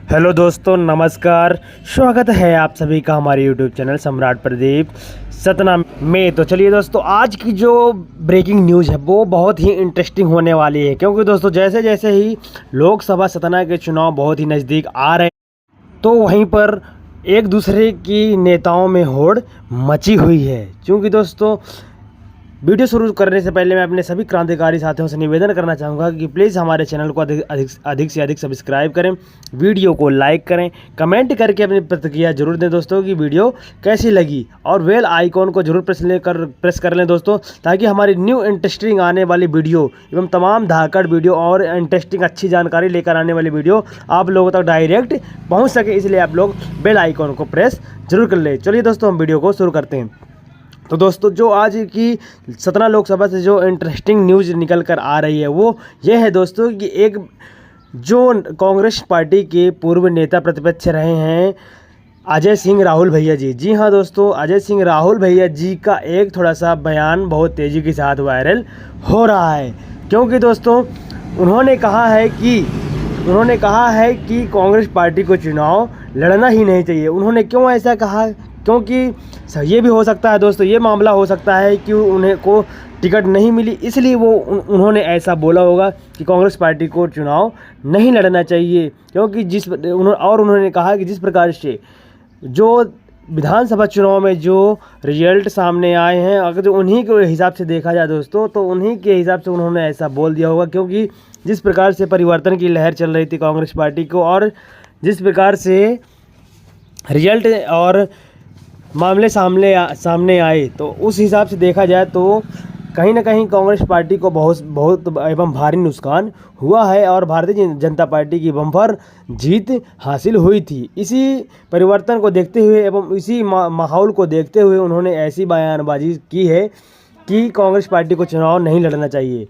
Hello दोस्तों, नमस्कार। स्वागत है आप सभी का हमारे यूट्यूब चैनल सम्राट प्रदीप सतना में। तो चलिए दोस्तों, आज की जो ब्रेकिंग न्यूज़ है वो बहुत ही इंटरेस्टिंग होने वाली है, क्योंकि दोस्तों जैसे जैसे ही लोकसभा सतना के चुनाव बहुत ही नज़दीक आ रहे हैं तो वहीं पर एक दूसरे की नेताओं में होड़ मची हुई है। क्योंकि दोस्तों वीडियो शुरू करने से पहले मैं अपने सभी क्रांतिकारी साथियों से निवेदन करना चाहूँगा कि प्लीज़ हमारे चैनल को अधिक से अधिक सब्सक्राइब करें, वीडियो को लाइक करें, कमेंट करके अपनी प्रतिक्रिया जरूर दें दोस्तों कि वीडियो कैसी लगी, और बेल आइकॉन को जरूर प्रेस कर लें दोस्तों, ताकि हमारी न्यू इंटरेस्टिंग आने वाली वीडियो एवं तमाम धाकड़ वीडियो और इंटरेस्टिंग अच्छी जानकारी लेकर आने वाली वीडियो आप लोगों तक डायरेक्ट पहुँच सके। इसलिए आप लोग बेल आइकॉन को प्रेस जरूर कर लें। चलिए दोस्तों, हम वीडियो को शुरू करते हैं। तो दोस्तों, जो आज की सतना लोकसभा से जो इंटरेस्टिंग न्यूज़ निकल कर आ रही है वो ये है दोस्तों कि एक जो कांग्रेस पार्टी के पूर्व नेता प्रतिपक्ष रहे हैं अजय सिंह राहुल भैया जी, जी हाँ दोस्तों, अजय सिंह राहुल भैया जी का एक थोड़ा सा बयान बहुत तेज़ी के साथ वायरल हो रहा है। क्योंकि दोस्तों उन्होंने कहा है कि कांग्रेस पार्टी को चुनाव लड़ना ही नहीं चाहिए। उन्होंने क्यों ऐसा कहा? क्योंकि ये भी हो सकता है दोस्तों, ये मामला हो सकता है कि उन्हें को टिकट नहीं मिली, इसलिए उन्होंने ऐसा बोला होगा कि कांग्रेस पार्टी को चुनाव नहीं लड़ना चाहिए। क्योंकि उन्होंने कहा कि जिस प्रकार से जो विधानसभा चुनाव में जो रिजल्ट सामने आए हैं, अगर जो उन्हीं के हिसाब से देखा जाए दोस्तों, तो उन्हीं के हिसाब से उन्होंने ऐसा बोल दिया होगा। क्योंकि जिस प्रकार से परिवर्तन की लहर चल रही थी कांग्रेस पार्टी को, और जिस प्रकार से रिजल्ट और मामले सामने आए, तो उस हिसाब से देखा जाए तो कहीं ना कहीं कांग्रेस पार्टी को बहुत एवं भारी नुकसान हुआ है, और भारतीय जनता पार्टी की बम्पर जीत हासिल हुई थी। इसी परिवर्तन को देखते हुए एवं इसी माहौल को देखते हुए उन्होंने ऐसी बयानबाजी की है कि कांग्रेस पार्टी को चुनाव नहीं लड़ना चाहिए,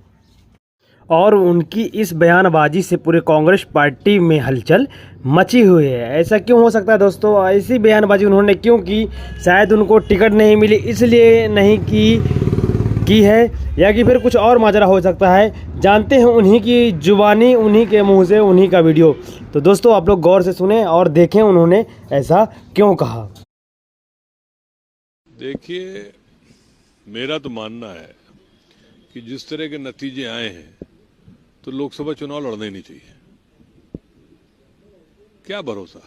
और उनकी इस बयानबाजी से पूरे कांग्रेस पार्टी में हलचल मची हुई है। ऐसा क्यों हो सकता है दोस्तों? ऐसी बयानबाजी उन्होंने क्यों की? शायद उनको टिकट नहीं मिली इसलिए नहीं की है, या कि फिर कुछ और माजरा हो सकता है। जानते हैं उन्हीं की जुबानी, उन्हीं के मुंह से, उन्हीं का वीडियो। तो दोस्तों आप लोग गौर से सुने और देखें उन्होंने ऐसा क्यों कहा। देखिए, मेरा तो मानना है कि जिस तरह के नतीजे आए हैं तो लोकसभा चुनाव लड़ना ही नहीं चाहिए। क्या भरोसा?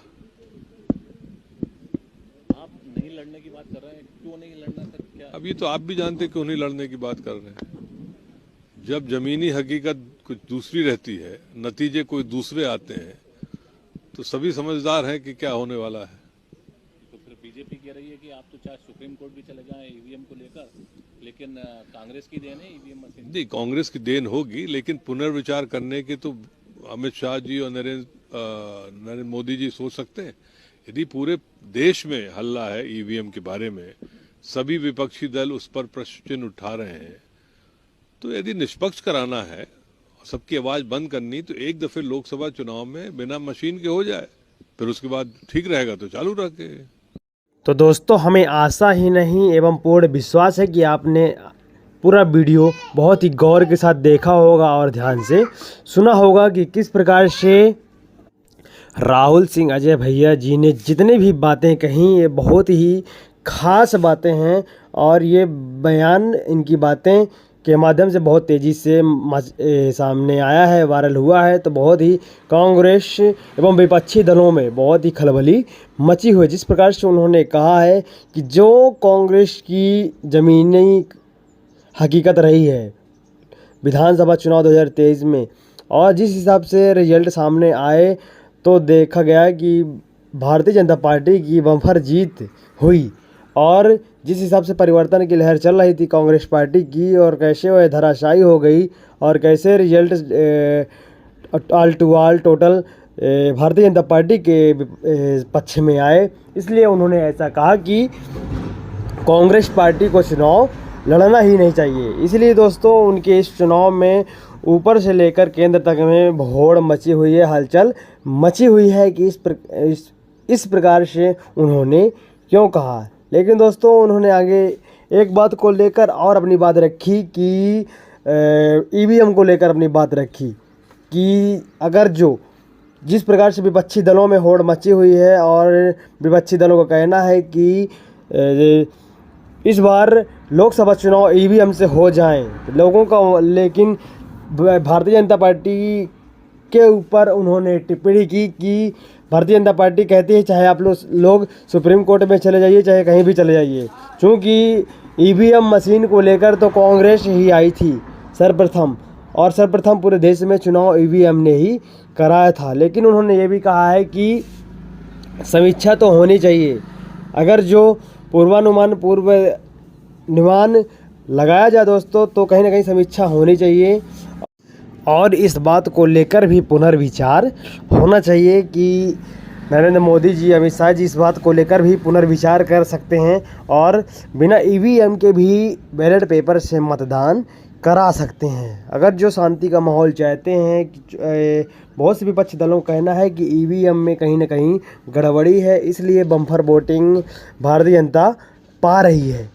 आप नहीं लड़ने की बात कर रहे हैं, क्यों नहीं लड़ना सर? क्या अभी तो आप भी जानते क्यों नहीं लड़ने की बात कर रहे हैं। जब जमीनी हकीकत कुछ दूसरी रहती है, नतीजे कोई दूसरे आते हैं, तो सभी समझदार हैं कि क्या होने वाला है। तो फिर बीजेपी कह रही है कि आप तो चाहे सुप्रीम कोर्ट भी चले जाएं ईवीएम को लेकर, लेकिन कांग्रेस की देन है ईवीएम मशीन। नहीं, कांग्रेस की देन होगी, लेकिन पुनर्विचार करने के तो अमित शाह जी और नरेंद्र मोदी जी सोच सकते हैं। यदि पूरे देश में हल्ला है ईवीएम के बारे में, सभी विपक्षी दल उस पर प्रश्न चिन्ह उठा रहे हैं, तो यदि निष्पक्ष कराना है, सबकी आवाज बंद करनी, तो एक दफे लोकसभा चुनाव में बिना मशीन के हो जाए, फिर उसके बाद ठीक रहेगा तो चालू रखे। तो दोस्तों, हमें आशा ही नहीं एवं पूर्ण विश्वास है कि आपने पूरा वीडियो बहुत ही गौर के साथ देखा होगा और ध्यान से सुना होगा कि किस प्रकार से राहुल सिंह अजय भैया जी ने जितने भी बातें कही, ये बहुत ही खास बातें हैं, और ये बयान इनकी बातें के माध्यम से बहुत तेज़ी से सामने आया है, वायरल हुआ है। तो बहुत ही कांग्रेस एवं विपक्षी दलों में बहुत ही खलबली मची हुई। जिस प्रकार से उन्होंने कहा है कि जो कांग्रेस की ज़मीनी हकीकत रही है विधानसभा चुनाव 2023 में, और जिस हिसाब से रिजल्ट सामने आए, तो देखा गया कि भारतीय जनता पार्टी की बम्पर जीत हुई, और जिस हिसाब से परिवर्तन की लहर चल रही थी कांग्रेस पार्टी की, और कैसे वह धराशायी हो गई, और कैसे result all to all total Bharatiya Janata party के पक्ष में आए, इसलिए उन्होंने ऐसा कहा कि कांग्रेस पार्टी को चुनाव लड़ना ही नहीं चाहिए। इसलिए दोस्तों उनके इस चुनाव में ऊपर से लेकर केंद्र तक में होड़ मची हुई है, हलचल मची हुई है कि इस प्रकार से उन्होंने क्यों कहा। लेकिन दोस्तों उन्होंने आगे एक बात को लेकर और अपनी बात रखी कि ईवीएम को लेकर अपनी बात रखी कि अगर जो जिस प्रकार से विपक्षी दलों में होड़ मची हुई है और विपक्षी दलों का कहना है कि इस बार लोकसभा चुनाव ईवीएम से हो जाएं लोगों का, लेकिन भारतीय जनता पार्टी के ऊपर उन्होंने टिप्पणी की कि भारतीय जनता पार्टी कहती है चाहे आप लोग सुप्रीम कोर्ट में चले जाइए, चाहे कहीं भी चले जाइए, क्योंकि ईवीएम मशीन को लेकर तो कांग्रेस ही आई थी सर्वप्रथम, और सर्वप्रथम पूरे देश में चुनाव ईवीएम ने ही कराया था। लेकिन उन्होंने ये भी कहा है कि समीक्षा तो होनी चाहिए, अगर जो पूर्वानुमान लगाया जाए दोस्तों तो कहीं ना कहीं समीक्षा होनी चाहिए और इस बात को लेकर भी पुनर्विचार होना चाहिए कि नरेंद्र मोदी जी, अमित शाह जी इस बात को लेकर भी पुनर्विचार कर सकते हैं और बिना ईवीएम के भी बैलेट पेपर से मतदान करा सकते हैं। अगर जो शांति का माहौल चाहते हैं कि बहुत से विपक्षी दलों का कहना है कि ईवीएम में कहीं ना कहीं गड़बड़ी है, इसलिए बम्पर वोटिंग भारतीय जनता पा रही है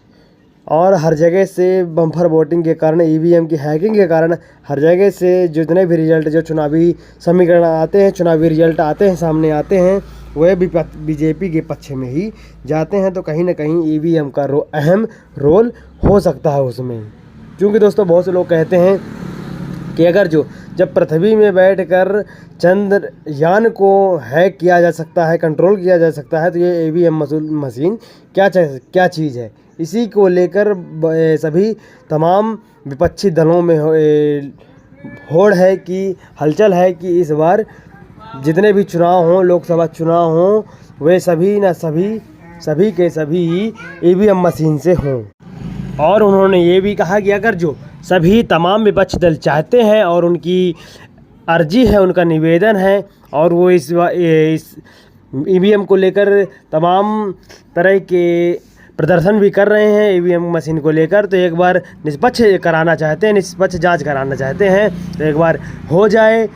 और हर जगह से बम्पर वोटिंग के कारण, ईवीएम की हैकिंग के कारण हर जगह से जितने भी रिजल्ट जो चुनावी समीकरण आते हैं, चुनावी रिजल्ट आते हैं, सामने आते हैं, वह भी बीजेपी के पक्ष में ही जाते हैं। तो कहीं ना कहीं ईवीएम का अहम रोल हो सकता है उसमें, क्योंकि दोस्तों बहुत से लोग कहते हैं कि अगर जब पृथ्वी में बैठकर चंद्रयान को हैक किया जा सकता है, कंट्रोल किया जा सकता है, तो ये ईवीएम मशीन क्या चीज़ है। इसी को लेकर सभी तमाम विपक्षी दलों में होड़ है कि हलचल है कि इस बार जितने भी चुनाव हों, लोकसभा चुनाव हों, वे सभी के सभी ईवीएम मशीन से हों। और उन्होंने ये भी कहा कि अगर सभी तमाम विपक्षी दल चाहते हैं और उनकी अर्जी है, उनका निवेदन है और वो इस ईवीएम को लेकर तमाम तरह के प्रदर्शन भी कर रहे हैं ईवीएम मशीन को लेकर, तो एक बार निष्पक्ष कराना चाहते हैं, निष्पक्ष जांच कराना चाहते हैं, तो एक बार हो जाए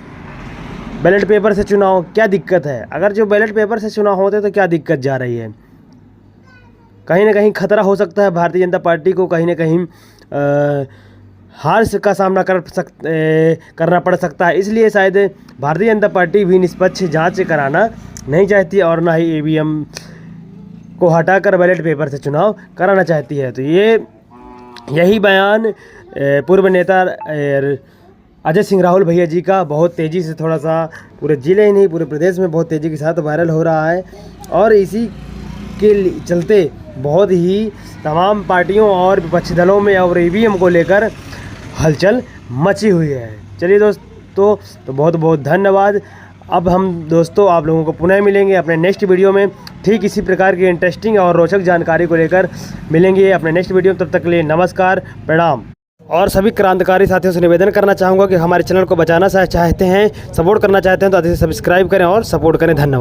बैलेट पेपर से चुनाव। क्या दिक्कत है? अगर जो बैलेट पेपर से चुनाव होते तो क्या दिक्कत जा रही है? कहीं ना कहीं खतरा हो सकता है भारतीय जनता पार्टी को, कहीं ना कहीं हार का सामना करना पड़ सकता है। इसलिए शायद भारतीय जनता पार्टी भी निष्पक्ष जांच कराना नहीं चाहती और ना ही ईवीएम को हटाकर बैलेट पेपर से चुनाव कराना चाहती है। तो यही बयान पूर्व नेता अजय सिंह राहुल भैया जी का बहुत तेज़ी से, थोड़ा सा पूरे ज़िले ही नहीं पूरे प्रदेश में बहुत तेज़ी के साथ वायरल हो रहा है और इसी के चलते बहुत ही तमाम पार्टियों और विपक्षी दलों में और ईवीएम को लेकर हलचल मची हुई है। चलिए दोस्तों, तो बहुत बहुत धन्यवाद। अब हम दोस्तों आप लोगों को पुनः मिलेंगे अपने नेक्स्ट वीडियो में, ठीक इसी प्रकार की इंटरेस्टिंग और रोचक जानकारी को लेकर मिलेंगे अपने नेक्स्ट वीडियो में। तब तक के लिए नमस्कार, प्रणाम। और सभी क्रांतिकारी साथियों से निवेदन करना चाहूँगा कि हमारे चैनल को बचाना चाहते हैं, सपोर्ट करना चाहते हैं तो अधिक से सब्सक्राइब करें और सपोर्ट करें। धन्यवाद।